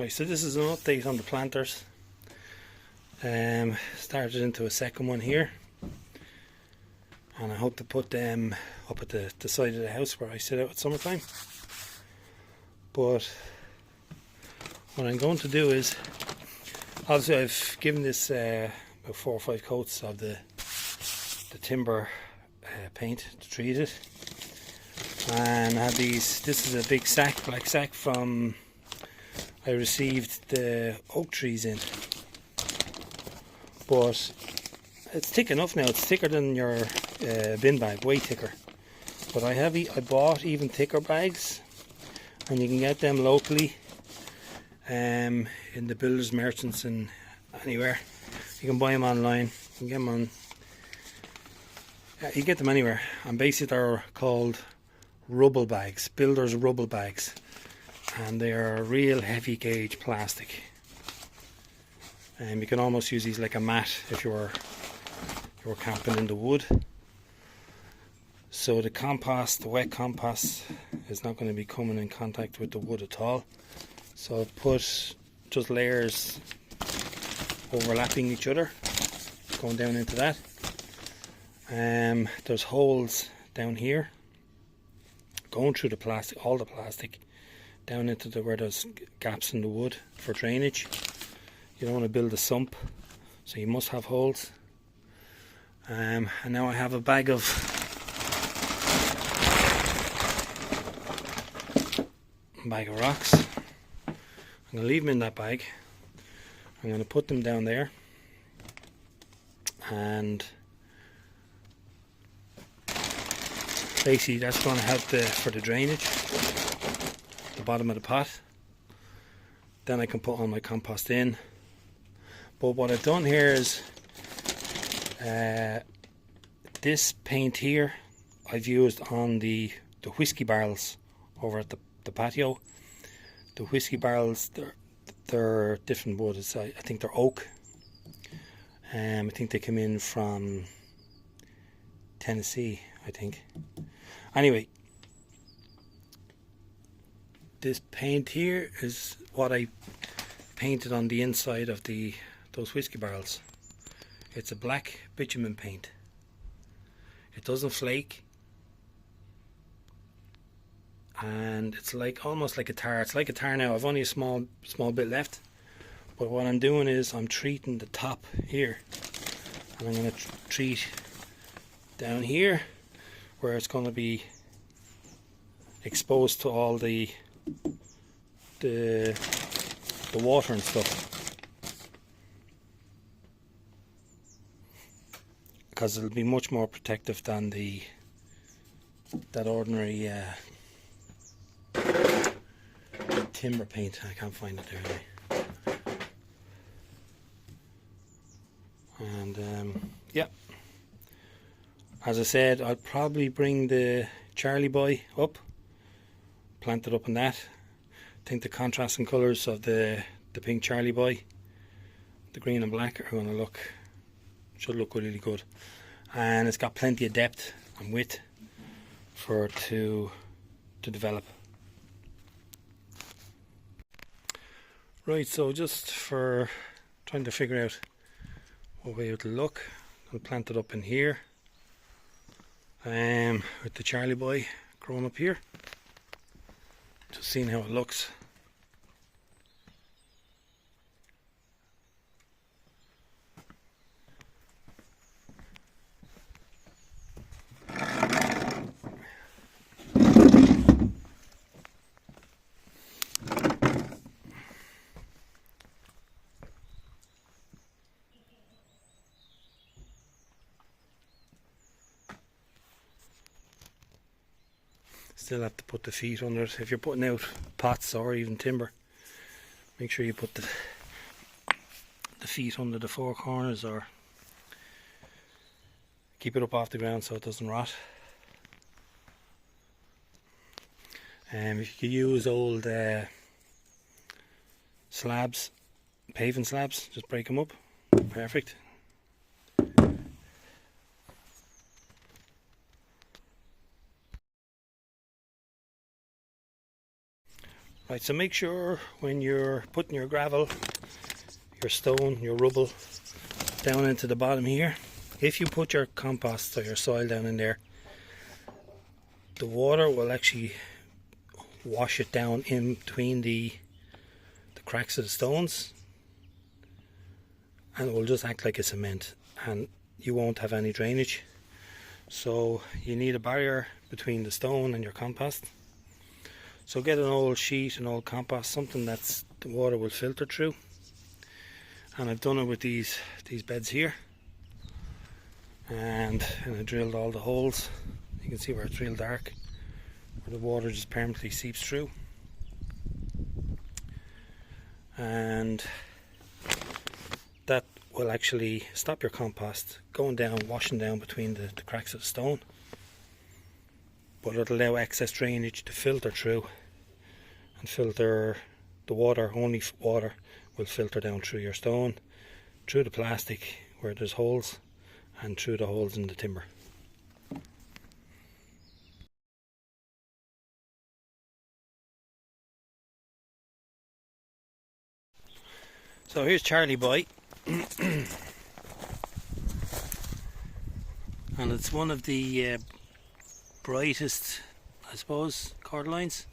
Right, so this is an update on the planters. Started into a second one here, and I hope to put them up at the side of the house where I sit out at summertime. But what I'm going to do is, obviously I've given this about 4 or 5 coats of the timber paint to treat it, and I have these. This is a big sack, black sack from I received the oak trees in, but it's thick enough now. It's thicker than your bin bag, way thicker. But I bought even thicker bags, and you can get them locally in the builders merchants and anywhere. You can buy them online. You can get them on. You get them anywhere. And basically they're called rubble bags, builders rubble bags, and they are real heavy gauge plastic. And you can almost use these like a mat if you were camping in the wood. So the compost, the wet compost, is not going to be coming in contact with the wood at all. So I've put just layers overlapping each other, going down into that. There's holes down here, going through the plastic, all the plastic, down into where there's gaps in the wood for drainage. You don't want to build a sump, so you must have holes. And now I have a bag of rocks. I'm going to leave them in that bag. I'm going to put them down there, and basically that's going to help for the drainage, the bottom of the pot. Then I can put all my compost in. But what I've done here is this paint here I've used on the whiskey barrels over at the patio. The whiskey barrels, they're different wood. I think they're oak. I think they come in from Tennessee, I think. Anyway, this paint here is what I painted on the inside of those whiskey barrels. It's a black bitumen paint. It doesn't flake, and it's like almost like a tar. It's like a tar now. I've only a small bit left, but what I'm doing is I'm treating the top here, and I'm going to treat down here where it's going to be exposed to all the water and stuff, because it'll be much more protective than that ordinary timber paint. I can't find it there anyway. And yeah, as I said, I'll probably bring the Charlie Boy up, plant it up in that. I think the contrasting colours of the pink Charlie Boy, the green and black, are going to should look really good. And it's got plenty of depth and width for it to develop. Right, so just for trying to figure out what way it'll look, I'll plant it up in here, with the Charlie Boy growing up here. Just seeing how it looks. Still have to put the feet under it. If you're putting out pots or even timber, make sure you put the feet under the 4 corners, or keep it up off the ground so it doesn't rot. If you use old slabs, paving slabs, just break them up. Perfect. Right, so make sure when you're putting your gravel, your stone, your rubble down into the bottom here, if you put your compost or your soil down in there, the water will actually wash it down in between the cracks of the stones, and it will just act like a cement, and you won't have any drainage. So you need a barrier between the stone and your compost. So get an old sheet, an old compost, something that's the water will filter through. And I've done it with these beds here, and I drilled all the holes. You can see where it's real dark, where the water just permanently seeps through. And that will actually stop your compost going down, washing down between the cracks of the stone, but it'll allow excess drainage to filter through and filter the water. Only water will filter down through your stone, through the plastic where there's holes, and through the holes in the timber. So here's Charlie Boy. And it's one of the brightest, I suppose, cordylines,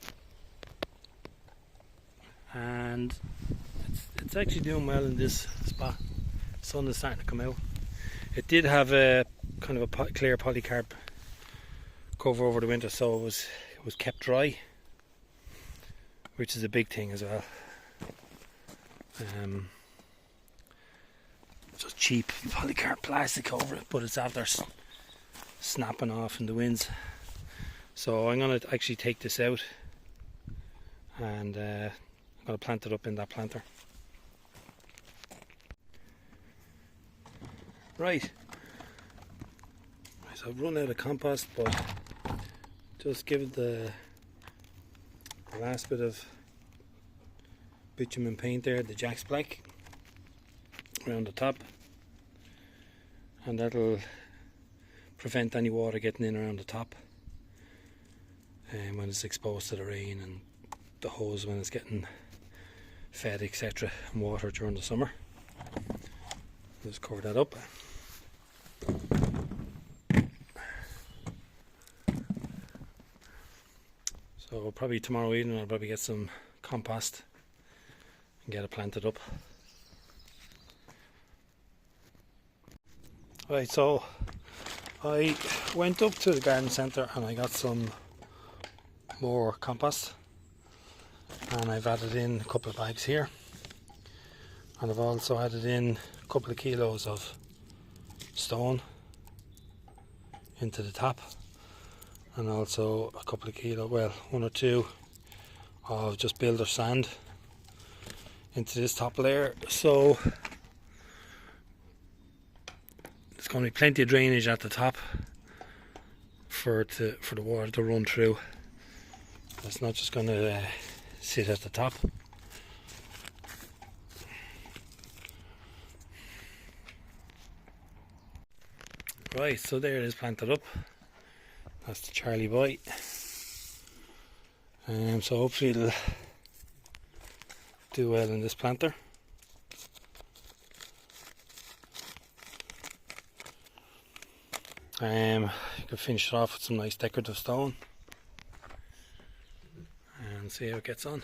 and it's actually doing well in this spot. The sun is starting to come out. It did have a kind of a clear polycarb cover over the winter, so it was kept dry, which is a big thing as well. Just cheap polycarb plastic over it, but it's after snapping off in the winds. So I'm going to actually take this out, and I'm going to plant it up in that planter. Right, so I've run out of compost, but just give it the last bit of bitumen paint there, the Jack's Black, around the top, and that'll prevent any water getting in around the top when it's exposed to the rain and the hose when it's getting fed, etc., and water during the summer. Just cover that up. So probably tomorrow evening I'll probably get some compost and get it planted up. Right, so I went up to the garden centre and I got some more compost, and I've added in a couple of bags here, and I've also added in a couple of kilos of stone into the top, and also a couple of kilos, well, one or two of just builder sand into this top layer. So there's going to be plenty of drainage at the top for the water to run through. It's not just going to sit at the top. Right, so there it is planted up. That's the Charlie Boy. So hopefully it'll do well in this planter. You can finish it off with some nice decorative stone and see how it gets on.